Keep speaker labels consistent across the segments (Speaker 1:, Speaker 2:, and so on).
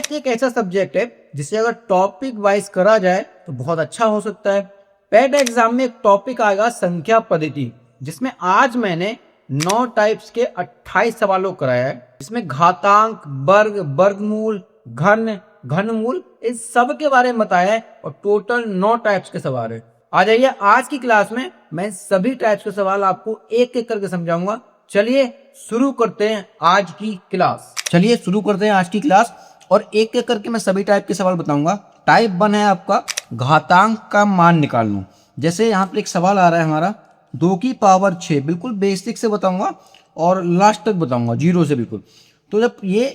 Speaker 1: Math एक ऐसा subject है जिसे अगर टॉपिक वाइज करा जाए तो बहुत अच्छा हो सकता है। पेट एग्जाम में एक टॉपिक आएगा संख्या पद्धति, जिसमें आज मैंने 9 टाइप्स के 28 सवालों को कराया है। इसमें घातांक, वर्ग, वर्गमूल, घन, घनमूल, इस सब के बारे में बताया है और टोटल 9 टाइप्स के सवाल है। आ जाइए, आज की क्लास में मैं सभी टाइप्स के सवाल आपको एक एक करके समझाऊंगा। चलिए शुरू करते हैं आज की क्लास। और एक एक करके मैं सभी टाइप के सवाल बताऊंगा। टाइप 1 है आपका घातांक का मान निकालना। जैसे यहाँ पे एक सवाल आ रहा है हमारा 2 की पावर 6, बिल्कुल बेसिक से बताऊंगा और लास्ट तक बताऊंगा, 0 से बिल्कुल। तो जब ये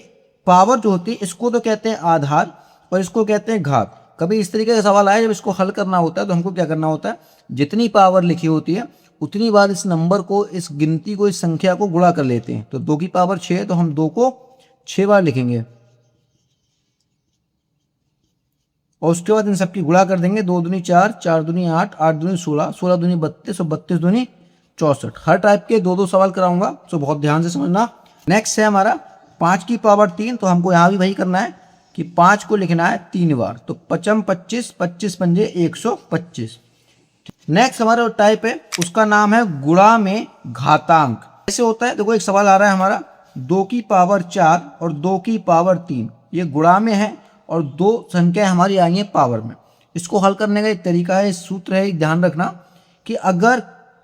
Speaker 1: पावर जो होती है इसको तो कहते हैं आधार और इसको कहते हैं घात। कभी इस तरीके का सवाल आया, जब इसको हल करना होता है तो हमको क्या करना होता है, जितनी पावर लिखी होती है उतनी बार इस नंबर को, इस गिनती को, इस संख्या को गुणा कर लेते हैं। तो 2 की पावर 6 है तो हम 2 को 6 बार लिखेंगे और उसके बाद इन सबकी गुणा कर देंगे। 2 दूनी 4, 4 दूनी 8, 8 दूनी 16, 16 दूनी 32 और 32 दूनी 64। हर टाइप के 2-2 सवाल कराऊंगा, तो बहुत ध्यान से समझना। नेक्स्ट है हमारा 5 की पावर 3। तो हमको यहाँ भी वही करना है कि 5 को लिखना है 3 बार। तो 5 25, 25 पंजे 125। नेक्स्ट हमारा टाइप है, उसका नाम है गुणा में घातांक। कैसे होता है, देखो एक सवाल आ रहा है हमारा 2 की पावर 4 और 2 की पावर 3, ये गुणा में है और 2 संख्या हमारी आई है पावर में। इसको हल करने का एक तरीका है, सूत्र है, ध्यान रखना कि अगर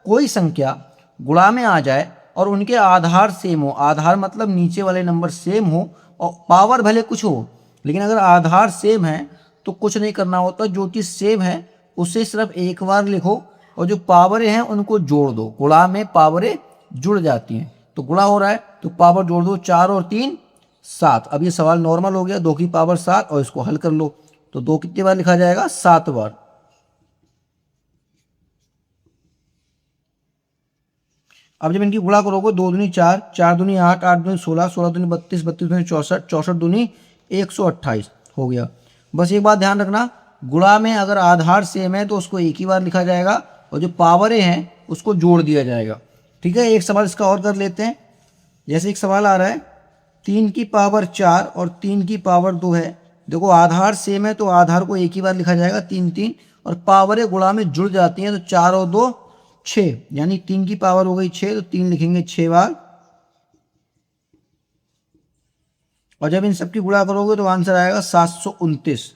Speaker 1: कोई संख्या गुणा में आ जाए और उनके आधार सेम हो, आधार मतलब नीचे वाले नंबर सेम हो और पावर भले कुछ हो, लेकिन अगर आधार सेम है तो कुछ नहीं करना होता। जो चीज़ सेम है उसे सिर्फ एक बार लिखो और जो पावरें हैं उनको जोड़ दो। गुणा में पावरें जुड़ जाती हैं, तो गुणा हो रहा है तो पावर जोड़ दो, 4 और 3 7। अब ये सवाल नॉर्मल हो गया, 2 की पावर 7 और इसको हल कर लो। तो 2 कितनी बार लिखा जाएगा, 7 बार। अब जब इनकी गुणा करोगे 2 दूनी 4, 4 दूनी 8, 8 दूनी 16, 16 दूनी 32, 32 दूनी 64, 64 दूनी 128 हो गया। बस एक बात ध्यान रखना, गुणा में अगर आधार सेम है तो उसको एक ही बार लिखा जाएगा और जो पावरें हैं उसको जोड़ दिया जाएगा। ठीक है, एक सवाल इसका और कर लेते हैं। जैसे एक सवाल आ रहा है 3 की पावर 4 और 3 की पावर 2 है। देखो आधार सेम है तो आधार को एक ही बार लिखा जाएगा, 3 3, और पावरें गुणा में जुड़ जाती हैं तो 4 और 2 6, यानी 3 की पावर हो गई 6 तो 3 लिखेंगे 6 बार। और जब इन सबकी गुणा करोगे तो आंसर आएगा 729।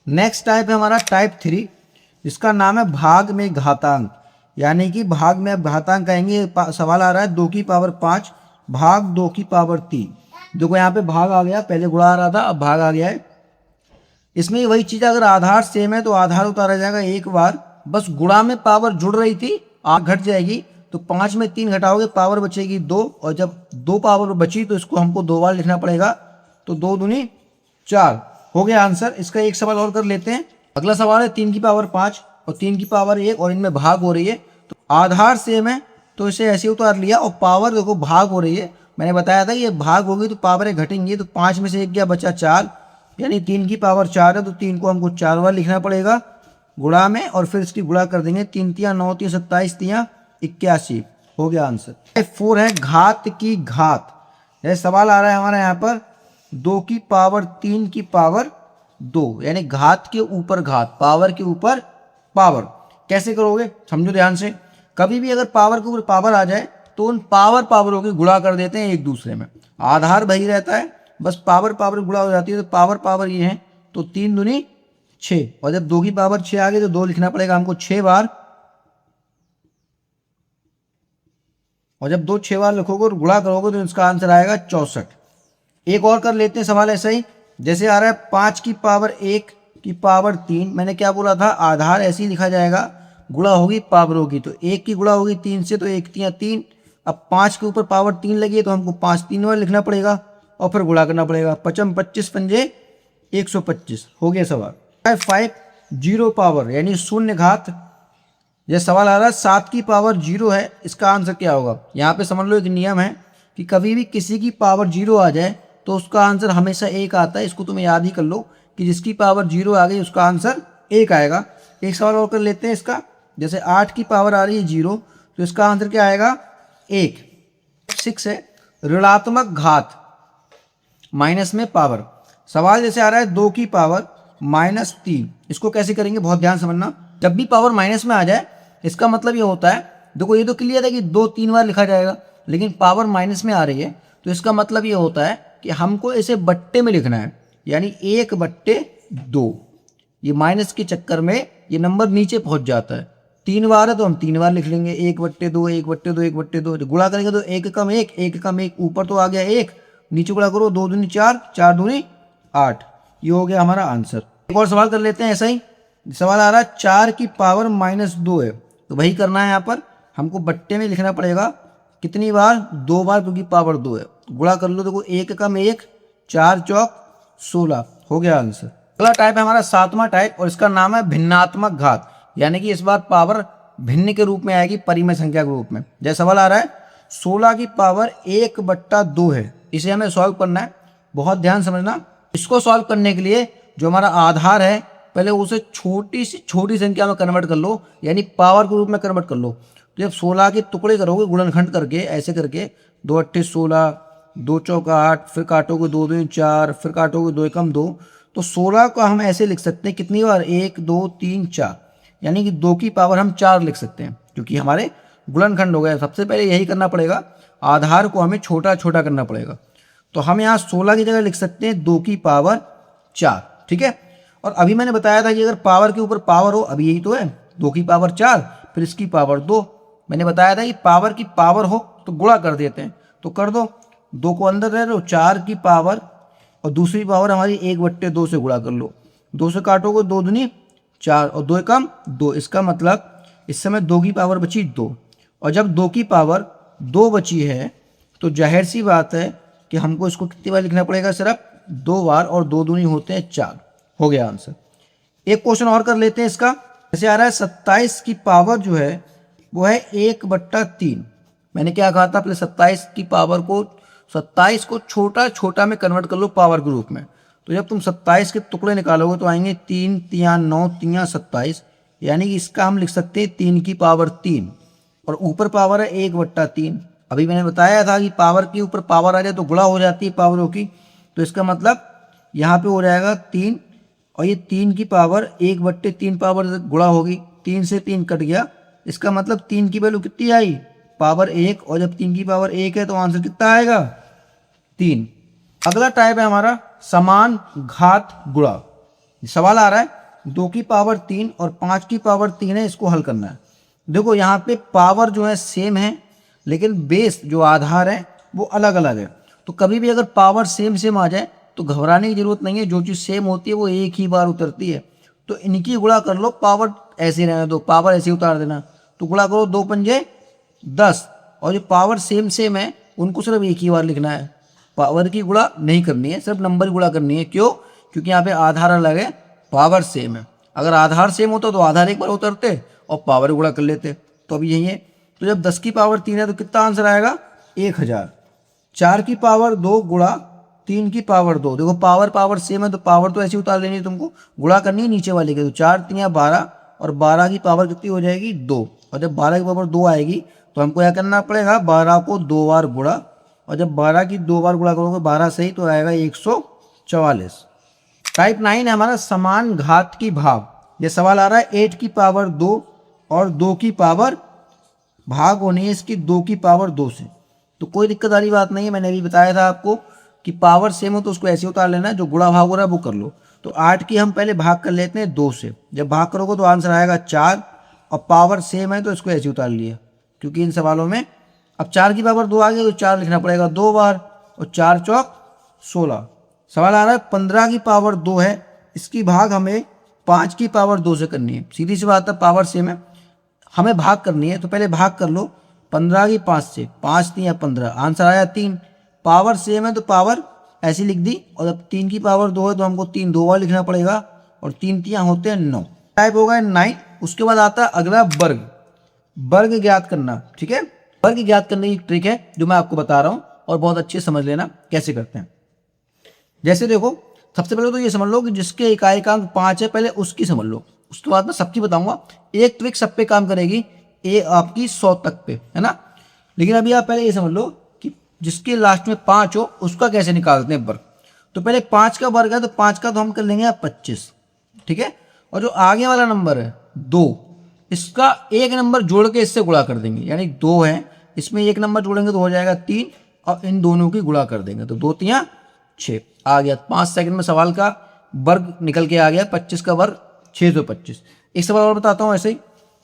Speaker 1: नेक्स्ट टाइप है हमारा टाइप 3, जिसका नाम है भाग में घातांक। यानी कि भाग में अब घातांक कहेंगे। सवाल आ रहा है 2 की पावर 5 भाग 2 की पावर 3। देखो यहाँ पे भाग आ गया, पहले गुणा आ रहा था, अब भाग आ गया है। इसमें वही चीज़, अगर आधार सेम है तो आधार उतारा जाएगा एक बार। बस गुणा में पावर जुड़ रही थी, आग घट जाएगी तो 5 में 3 घटाओगे, पावर बचेगी 2, और जब 2 पावर बची तो इसको हमको 2 बार लिखना पड़ेगा। तो 2 दूनी 4 हो गया आंसर। इसका एक सवाल और कर लेते हैं। अगला सवाल है 3 की पावर 5 और 3 की पावर 1 और इनमें भाग हो रही है। तो आधार सेम है तो इसे ऐसे उतार लिया और पावर देखो भाग हो रही है। मैंने बताया था ये भाग होगी तो पावरें घटेंगी। तो 5 में से 1 गया, बचा 4, यानी 3 की पावर 4 है तो 3 को हमको 4 बार लिखना पड़ेगा गुणा में, और फिर इसकी गुणा कर देंगे। 3 तिया 9, 3 27, 3 81 हो गया आंसर। टाइप 4 है घात की घात। यह सवाल आ रहा है हमारा यहाँ पर 2 की पावर 3 की पावर 2, यानी घात के ऊपर घात, पावर के ऊपर पावर। कैसे करोगे समझो ध्यान से। कभी भी अगर पावर के ऊपर पावर आ जाए तो उन पावरों की गुणा कर देते हैं एक दूसरे में। आधार वही रहता है, बस पावर गुणा हो जाती है। तो पावर ये है तो 3 दूनी 6, और जब 2 की पावर 6 आ गई तो 2 लिखना पड़ेगा हमको 6 बार। और जब 2 6 बार लिखोगे और गुणा करोगे तो इसका आंसर आएगा 64। एक और कर लेते हैं सवाल ऐसा ही। जैसे आ रहा है 5 की पावर 1 की पावर 3। मैंने क्या बोला था, आधार ऐसे ही लिखा जाएगा, गुणा होगी पावरों की। तो 1 की गुणा होगी 3 से तो 1 तिया 3। अब 5 के ऊपर पावर 3 लगी है तो हमको 5 3 बार लिखना पड़ेगा और फिर गुणा करना पड़ेगा। 5 25 पंजे 125 हो गया सवाल। 5 जीरो पावर यानी शून्य घात। यह सवाल आ रहा है 7 की पावर 0 है, इसका आंसर क्या होगा। यहाँ पे समझ लो एक नियम है कि कभी भी किसी की पावर 0 आ जाए तो उसका आंसर हमेशा 1 आता है। इसको तुम्हें याद ही कर लो कि जिसकी पावर 0 आ गई उसका आंसर 1 आएगा। एक सवाल और कर लेते हैं इसका। जैसे 8 की पावर आ रही है 0 तो इसका आंसर क्या आएगा 1। 6 है ऋणात्मक घात, माइनस में पावर। सवाल जैसे आ रहा है 2 की पावर -3, इसको कैसे करेंगे बहुत ध्यान समझना। जब भी पावर माइनस में आ जाए इसका मतलब ये होता है, देखो ये तो क्लियर है कि 2 3 बार लिखा जाएगा, लेकिन पावर माइनस में आ रही है तो इसका मतलब ये होता है कि हमको इसे बट्टे में लिखना है, यानी 1/2। ये माइनस के चक्कर में ये नंबर नीचे पहुंच जाता है। 3 बार है तो हम 3 बार लिख लेंगे, 1/2 1/2 1/2। गुणा करेंगे तो 1 कम 1 1 कम 1, ऊपर तो आ गया 1, नीचे गुणा करो 2 दूनी 4 4 दूनी 8। ये हो गया हमारा आंसर। एक और सवाल कर लेते हैं ऐसा ही। सवाल आ रहा है 4 की पावर -2 है, तो वही करना है। यहाँ पर हमको बट्टे में लिखना पड़ेगा कितनी बार, 2 बार, क्योंकि पावर 2 है। गुणा कर लो, देखो 1 कम 1 4 चौक 16, हो गया आंसर। अगला टाइप है हमारा 7वां टाइप, और इसका नाम है भिन्नात्मक घात, यानी कि इस बार पावर भिन्न के रूप में आएगी, परिमेय संख्या के रूप में। जैसे सवाल आ रहा है 16 की पावर 1/2 है, इसे हमें सॉल्व करना है। बहुत ध्यान समझना। इसको सॉल्व करने के लिए जो हमारा आधार है पहले उसे छोटी सी छोटी संख्या में कन्वर्ट कर लो, यानी पावर के रूप में कन्वर्ट कर लो। तो जब 16 के टुकड़े करोगे गुणनखंड करके, ऐसे करके 2 8 16 2 चौक 8, फिर काटोगे 2 2 4, फिर काटोगे 2 एकम 2, तो 16 को हम ऐसे लिख सकते हैं कितनी बार, 1 2 3 4, यानी कि 2 की पावर हम 4 लिख सकते हैं, क्योंकि हमारे गुणनखंड हो गया। सबसे पहले यही करना पड़ेगा, आधार को हमें छोटा छोटा करना पड़ेगा। तो हम यहाँ 16 की जगह लिख सकते हैं 2 की पावर 4, ठीक है। और अभी मैंने बताया था कि अगर पावर के ऊपर पावर हो, अभी यही तो है 2 की पावर 4, फिर इसकी पावर 2। मैंने बताया था कि पावर की पावर हो तो गुणा कर देते हैं, तो कर दो, 2 को अंदर रह लो, 4 की पावर और दूसरी पावर हमारी 1/2 से गुणा कर लो। 2 से काटोगे 2 दूनी 4 और 2 एकम 2, इसका मतलब इस समय 2 की पावर बची 2। और जब 2 की पावर 2 बची है तो जाहिर सी बात है कि हमको इसको कितनी बार लिखना पड़ेगा, सिर्फ 2 बार, और 2 दूनी होते हैं 4। हो गया आंसर। एक क्वेश्चन और कर लेते हैं इसका। जैसे आ रहा है 27 की पावर जो है वो है 1/3। मैंने क्या कहा था, पहले 27 की पावर को 27 को छोटा छोटा में कन्वर्ट कर लो पावर के रूप में। तो जब तुम 27 के टुकड़े निकालोगे तो आएंगे 3 3 9 3 27, यानी कि इसका हम लिख सकते हैं 3 की पावर 3, और ऊपर पावर है 1/3। अभी मैंने बताया था कि पावर के ऊपर पावर आ जाए तो गुणा हो जाती है पावरों की, तो इसका मतलब यहाँ पे हो जाएगा 3, और ये 3 की पावर 1/3 पावर गुणा होगी, 3 से 3 कट गया, इसका मतलब 3 की वैल्यू कितनी आई, पावर 1, और जब 3 की पावर 1 है तो आंसर कितना आएगा, 3। अगला टाइप है हमारा समान घात गुणा। सवाल आ रहा है 2 की पावर 3 और 5 की पावर 3 है, इसको हल करना है। देखो यहाँ पे पावर जो है सेम है, लेकिन बेस जो आधार है वो अलग अलग है। तो कभी भी अगर पावर सेम सेम आ जाए तो घबराने की जरूरत नहीं है, जो चीज़ सेम होती है वो एक ही बार उतरती है। तो इनकी गुणा कर लो, पावर ऐसे रहने दो, पावर ऐसे उतार देना। तो गुणा करो 2 पंजे 10, और जो पावर सेम सेम है उनको सिर्फ एक ही बार लिखना है, पावर की गुणा नहीं करनी है, सिर्फ नंबर की गुणा करनी है। क्यों? क्योंकि यहाँ पे आधार अलग है, पावर सेम है। अगर आधार सेम होता तो आधार एक बार उतरते और पावर गुणा कर लेते। तो अभी यही है। तो जब 10 की पावर 3 है तो कितना आंसर आएगा, 1000। 4 की पावर 2 गुणा 3 की पावर 2, देखो पावर पावर सेम है तो पावर तो ऐसे उतार लेनी है, तुमको गुणा करनी है नीचे वाले के। तो 4 3 12, और 12 की पावर कितनी हो जाएगी, 2। और जब 12 की पावर 2 आएगी तो हमको क्या करना पड़ेगा, 12 को 2 बार गुणा, और जब 12 की 2 बार गुणा करोगे 12 सही तो आएगा 144। टाइप 9 है हमारा समान घात की भाग। ये सवाल आ रहा है 8 की पावर 2 और 2 की पावर भाग होनी है इसकी 2 की पावर 2 से। तो कोई दिक्कत वाली बात नहीं है, मैंने अभी बताया था आपको कि पावर सेम हो तो उसको ऐसे उतार लेना है, जो गुणा भाग हो रहा है वो कर लो। तो 8 की हम पहले भाग कर लेते हैं 2 से, जब भाग करोगे तो आंसर आएगा 4, और पावर सेम है तो इसको ऐसे उतार लिया, क्योंकि इन सवालों में अब 4 की पावर 2 आ गई तो 4 लिखना पड़ेगा 2 बार, और 4 चौक 16। सवाल आ रहा है 15 की पावर 2 है, इसकी भाग हमें 5 की पावर 2 से करनी है। सीधी सी बात है, पावर सेम है, हमें भाग करनी है, तो पहले भाग कर लो 15 की 5 से, 5 3 15, आंसर आया 3। पावर सेम है तो पावर ऐसी लिख दी, और जब 3 की पावर 2 है तो हमको 3 2 बार लिखना पड़ेगा, और 3 3 होते हैं 9। टाइप होगा 9। उसके बाद आता है अगला वर्ग। वर्ग ज्ञात करना, ठीक है। वर्ग ज्ञात करने की ट्रिक है जो मैं आपको बता रहा हूँ, और बहुत अच्छे समझ लेना कैसे करते हैं। जैसे देखो, सबसे पहले तो ये समझ लो कि जिसके इकाइकांक 5 है पहले उसकी समझ लो, उसके बाद मैं सबकी बताऊंगा। एक ट्रिक सब पे काम करेगी, ये आपकी 100 तक पे, है ना। लेकिन अभी आप पहले ये समझ लो कि जिसके लास्ट में 5 हो उसका कैसे निकालते हैं वर्ग। तो पहले 5 का वर्ग है तो 5 का तो हम कर लेंगे 25, ठीक है। और जो आगे वाला नंबर है 2, इसका एक नंबर जोड़ के इससे गुणा कर देंगे, यानी 2 है, इसमें एक नंबर जोड़ेंगे तो हो जाएगा 3, और इन दोनों की गुणा कर देंगे तो 2 3 6 आ गया। 5 सेकंड में सवाल का वर्ग निकल के आ गया, 25 का वर्ग 625। एक सवाल और बताता हूँ ऐसे ही,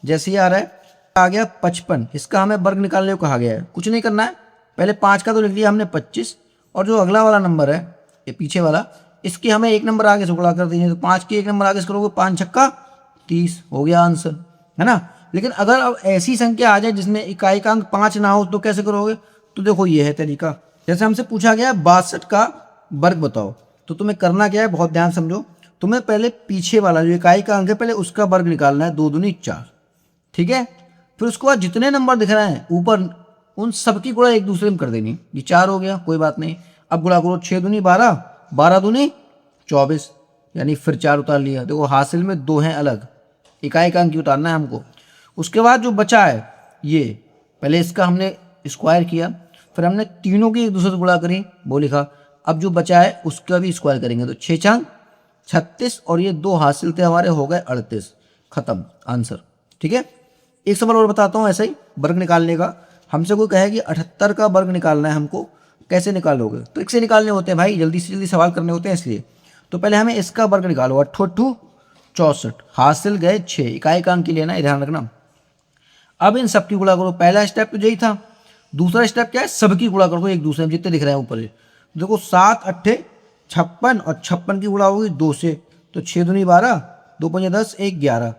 Speaker 1: जैसे ही आ रहा है, आ गया 55, इसका हमें वर्ग निकालने को कहा गया है। कुछ नहीं करना है, पहले 5 का तो लिख लिया हमने 25, और जो अगला वाला नंबर है ये पीछे वाला, इसकी हमें एक नंबर आगे से गुणा कर देंगे, तो 5 की एक नंबर आगे से करोगे 5 छक्का 30, हो गया आंसर, है ना। लेकिन अगर अब ऐसी संख्या आ जाए जिसमें इकाई का अंक 5 ना हो तो कैसे करोगे, तो देखो ये है तरीका। जैसे हमसे पूछा गया 62 का वर्ग बताओ, तो तुम्हें करना क्या है, बहुत ध्यान समझो। तुम्हें पहले पीछे वाला जो इकाई का अंक है पहले उसका वर्ग निकालना है, 2 दूनी 4, ठीक है। फिर उसके बाद जितने नंबर दिख रहे हैं ऊपर उन सबकी गुणा एक दूसरे में कर देनी। ये 4 हो गया, कोई बात नहीं। अब गुणा करो, 6 दूनी 12, 12 दूनी 24, यानी फिर 4 उतार लिया। देखो हासिल में 2 हैं अलग, इकाई का अंक उतारना है हमको। उसके बाद जो बचा है ये, पहले इसका हमने स्क्वायर किया, फिर हमने तीनों की एक दूसरे से गुणा करी, वो लिखा। अब जो बचा है उसका भी स्क्वायर करेंगे, तो 6 छंग 36, और ये 2 हासिल थे हमारे, हो गए 38, खत्म आंसर, ठीक है। एक सवाल और बताता हूँ ऐसा ही वर्ग निकालने का। हमसे कोई कहे कि 78 का वर्ग निकालना है हमको, कैसे निकालोगे, तो इससे निकालने होते हैं भाई, जल्दी से जल्दी सवाल करने होते हैं इसलिए। तो पहले हमें इसका वर्ग निकालो, 8 64, हासिल गए 6, इकाई का अंक लेना है, ध्यान रखना। अब इन सबकी गुणा करो, पहला स्टेप तो यही था। दूसरा स्टेप क्या है, सबकी गुणा करो एक दूसरे में, जितने दिख रहे हैं ऊपर। देखो 7 8 56, और 56 की गुणा होगी 2 से, तो 6 दूनी 12, 2 5 10, 1 11,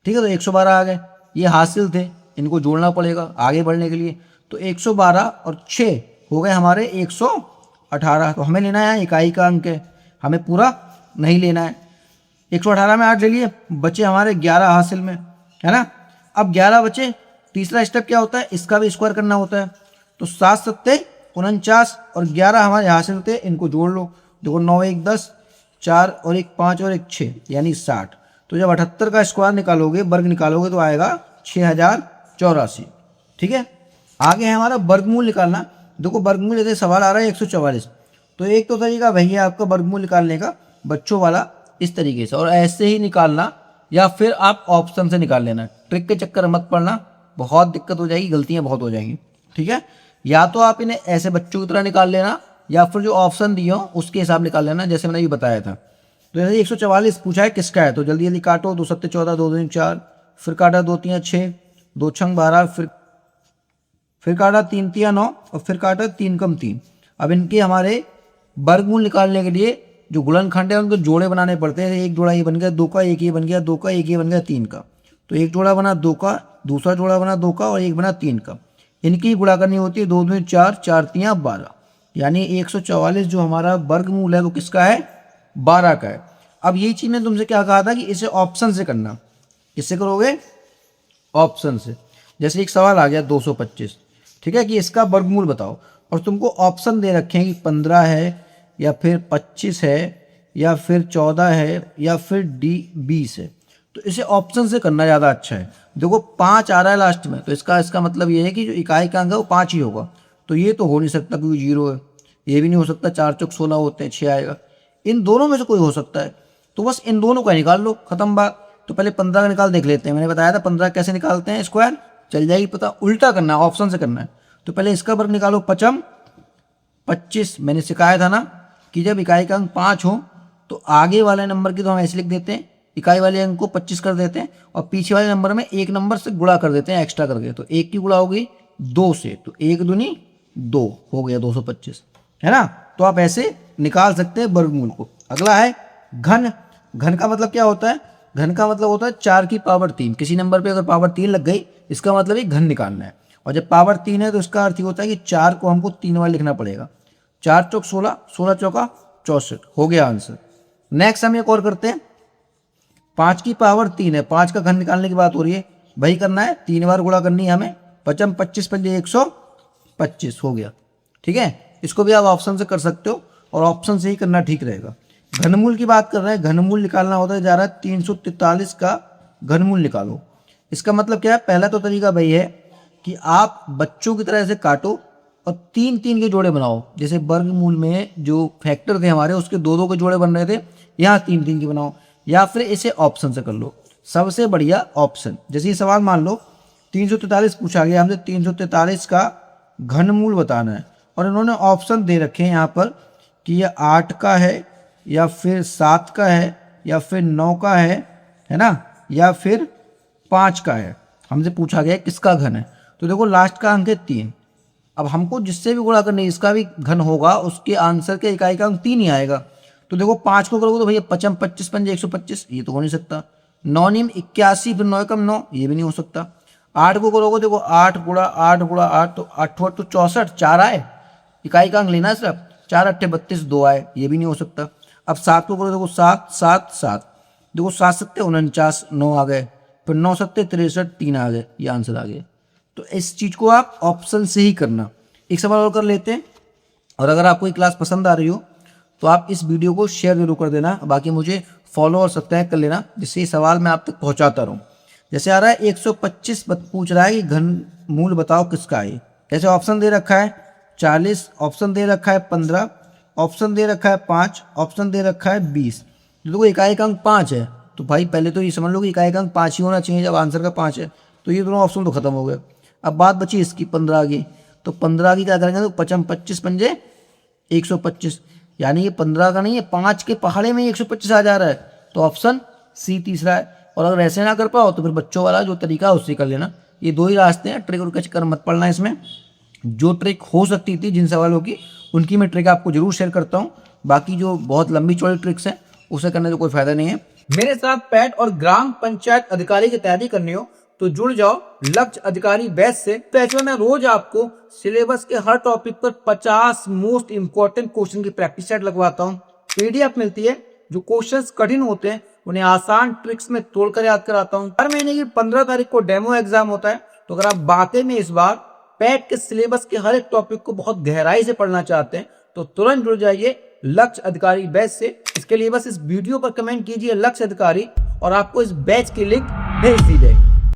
Speaker 1: ठीक है। तो 112 आ गए, ये हासिल थे, इनको जोड़ना पड़ेगा आगे बढ़ने के लिए। तो 112 और 6 हो गए हमारे 118। तो हमें लेना है इकाई का अंक है, हमें पूरा नहीं लेना है। 118 में 8 ले लिए, बचे हमारे 11 हासिल में, है ना। अब 11 बचे, तीसरा स्टेप क्या होता है, इसका भी स्क्वायर करना होता है। तो 7 7 49, और 11 हमारे हासिल थे, इनको जोड़ लो। देखो 9 1 10, 4 और 1 5 और 1 6, यानी 60। तो जब 78 का स्क्वायर निकालोगे, वर्ग निकालोगे, तो आएगा 6084, ठीक है। आगे है हमारा वर्गमूल निकालना। देखो वर्गमूल जैसे सवाल आ रहा है 144, तो एक तो तरीका भैया आपका वर्गमूल निकालने का बच्चों वाला इस तरीके से, और ऐसे ही निकालना, या फिर आप ऑप्शन से निकाल लेना। ट्रिक के चक्कर मत पड़ना, बहुत दिक्कत हो जाएगी, गलतियां बहुत हो जाएंगी, ठीक है। या तो आप इन्हें ऐसे बच्चों की तरह निकाल लेना, या फिर जो ऑप्शन दिए हो उसके हिसाब निकाल लेना, जैसे मैंने ये बताया था। तो जैसे 144 पूछा है किसका है, तो जल्दी जल्दी काटो। 2 7 14, 2 2 4, फिर काटा 2 3 6, 2 6 12, फिर काटा 3 3 9, और फिर काटा 3 कम 3। अब इनके हमारे वर्गमूल निकालने के लिए जो गुणनखंड है उनको जोड़े बनाने पड़ते हैं। एक जोड़ा ये बन गया 2 का, एक ये बन गया 2 का, एक ये बन गया 3 का। तो एक जोड़ा बना 2 का, दूसरा जोड़ा बना 2 का, और एक बना 3 का। इनकी गुणा करनी होती है, 2 2 4, 4 3 12, यानी 144 जो हमारा वर्गमूल है वो किसका है, 12 का है। अब यही चीज मैंने तुमसे क्या कहा था कि इसे ऑप्शन से करना। किससे करोगे, ऑप्शन से। जैसे एक सवाल आ गया 225, ठीक है, कि इसका वर्गमूल बताओ, और तुमको ऑप्शन दे रखे हैं कि 15 है, या फिर 25 है, या फिर 14 है, या फिर डी 20 है। तो इसे ऑप्शन से करना ज़्यादा अच्छा है। देखो 5 आ रहा है लास्ट में, तो इसका मतलब ये है कि जो इकाई का अंक है वो 5 ही होगा। तो ये तो हो नहीं सकता क्योंकि 0 है, ये भी नहीं हो सकता, 4 चौक 16 होते हैं, 6 आएगा। इन दोनों में से कोई हो सकता है, तो बस इन दोनों का निकाल लो, खत्म बात। तो पहले 15 का निकाल देख लेते हैं, मैंने बताया था 15 कैसे निकालते हैं, स्क्वायर चल जाएगी पता। उल्टा करना है, ऑप्शन से करना है। तो पहले इसका वर्ग निकालो, 55 25, मैंने सिखाया था ना कि जब इकाई का अंक 5 हो तो आगे वाले नंबर की तो हम ऐसे लिख देते हैं, इकाई वाले अंक को 25 कर देते हैं, और पीछे वाले नंबर में एक नंबर से गुणा कर देते हैं एक्स्ट्रा करके। तो 1 की गुणा होगी 2 से, तो 1 दूनी 2 हो गया 225, है ना। तो आप ऐसे निकाल सकते हैं वर्गमूल को। अगला है घन। घन का मतलब क्या होता है, घन का मतलब होता है 4 की पावर 3। किसी नंबर पे अगर पावर 3 लग गई, इसका मतलब ही घन निकालना है। और जब पावर 3 है तो इसका अर्थ ये होता है कि 4 को हमको 3 बार लिखना पड़ेगा। 4 चौक 16, 16 चौका 64, हो गया आंसर। नेक्स्ट हम एक और करते हैं, 5 की पावर 3 है, 5 का घन निकालने की बात हो रही है, वही करना है, 3 बार गुणा करनी है हमें। 55 25 पहले 125 हो गया, ठीक है। इसको भी आप ऑप्शन से कर सकते हो, और ऑप्शन से ही करना ठीक रहेगा। घनमूल की बात कर रहे हैं, घनमूल निकालना होता है, जा रहा है 343 का घनमूल निकालो। इसका मतलब क्या है, पहला तो तरीका भाई है कि आप बच्चों की तरह ऐसे काटो और 3-3 के जोड़े बनाओ। जैसे वर्गमूल में जो फैक्टर थे हमारे उसके 2-2 के जोड़े बन रहे थे, यहाँ 3-3 के बनाओ, या फिर इसे ऑप्शन से कर लो। सबसे बढ़िया ऑप्शन। जैसे ये सवाल मान लो 343 पूछा गया हमसे, 343 का घनमूल बताना है और इन्होंने ऑप्शन दे रखे हैं यहाँ पर कि ये 8 का है या फिर 7 का है या फिर 9 का है ना, या फिर 5 का है। हमसे पूछा गया किसका घन है। तो देखो लास्ट का अंक है 3। अब हमको जिससे भी गुणा करना है इसका भी घन होगा, उसके आंसर के इकाई का अंक 3 ही आएगा। तो देखो 5 को करोगे तो भैया 55 25 पंजे 125, ये तो हो नहीं सकता। 9 नियम 81, फिर 9 कम 9, ये भी नहीं हो सकता। 8 को करोगे देखो 8 गुणा 8 गुणा 8 तो 8 तो 64, 4 आए, इकाई का अंक लेना है सिर्फ। 4 8 32, 2 आए, ये भी नहीं हो सकता। अब 7 को करो देखो 7 7 7, देखो 7 7 49, 9 आ गए, फिर 9 7 63, 3 आ गए, ये आंसर आ गए। तो इस चीज को आप ऑप्शन से ही करना। एक सवाल और कर लेते हैं, और अगर आपको ये क्लास पसंद आ रही हो तो आप इस वीडियो को शेयर जरूर कर देना, बाकी मुझे फॉलो और सब्सक्राइब कर लेना, जिससे ये सवाल मैं आप तक पहुंचाता रहूं। जैसे आ रहा है 125 पूछ रहा है कि घनमूल बताओ किसका है। जैसे ऑप्शन दे रखा है 40, ऑप्शन दे रखा है 15, ऑप्शन दे रखा है 5, ऑप्शन दे रखा है 20। देखो इकाई का अंक 5 है, तो भाई पहले तो ये समझ लो कि इकाई का अंक 5 ही होना चाहिए जब आंसर का 5 है। तो ये दोनों ऑप्शन तो खत्म हो गए। अब बात बची इसकी 15 की, तो 15 की क्या करेंगे, तो 55 25 पंजे 125, यानी ये 15 का नहीं है, 5 के पहाड़े में 125 आ जा रहा है। तो ऑप्शन सी तीसरा है। और अगर ऐसे ना कर पाओ तो फिर बच्चों वाला जो तरीका है उससे कर लेना। ये 2 ही रास्ते हैं, ट्रिक और का चक्कर मत पड़ना इसमें। जो ट्रिक हो सकती थी जिन सवालों की, उनकी मैं ट्रिक आपको जरूर शेयर करता हूँ। बाकी जो बहुत लंबी चौड़ी ट्रिक्स हैं उसे करने से कोई फायदा नहीं है। मेरे साथ पैट और ग्राम पंचायत अधिकारी की तैयारी करनी हो तो जुड़ जाओ लक्ष्य अधिकारी बैच से। तो ऐसे में मैं रोज आपको सिलेबस के हर टॉपिक पर 50 मोस्ट इंपॉर्टेंट क्वेश्चन की प्रैक्टिस सेट लगवाता हूँ। पीडीएफ मिलती है, जो क्वेश्चंस कठिन होते हैं उन्हें आसान ट्रिक्स में तोड़कर याद कराता हूँ। हर महीने की 15 तारीख को डेमो एग्जाम होता है। तो अगर आप वाकई में इस बार पैट के सिलेबस के हर एक टॉपिक को बहुत गहराई से पढ़ना चाहते हैं तो तुरंत जुड़ जाइए लक्ष्य अधिकारी बैच से। इसके लिए बस इस वीडियो पर कमेंट कीजिए लक्ष्य अधिकारी और आपको इस बैच की लिंक भेज दी जाएगी।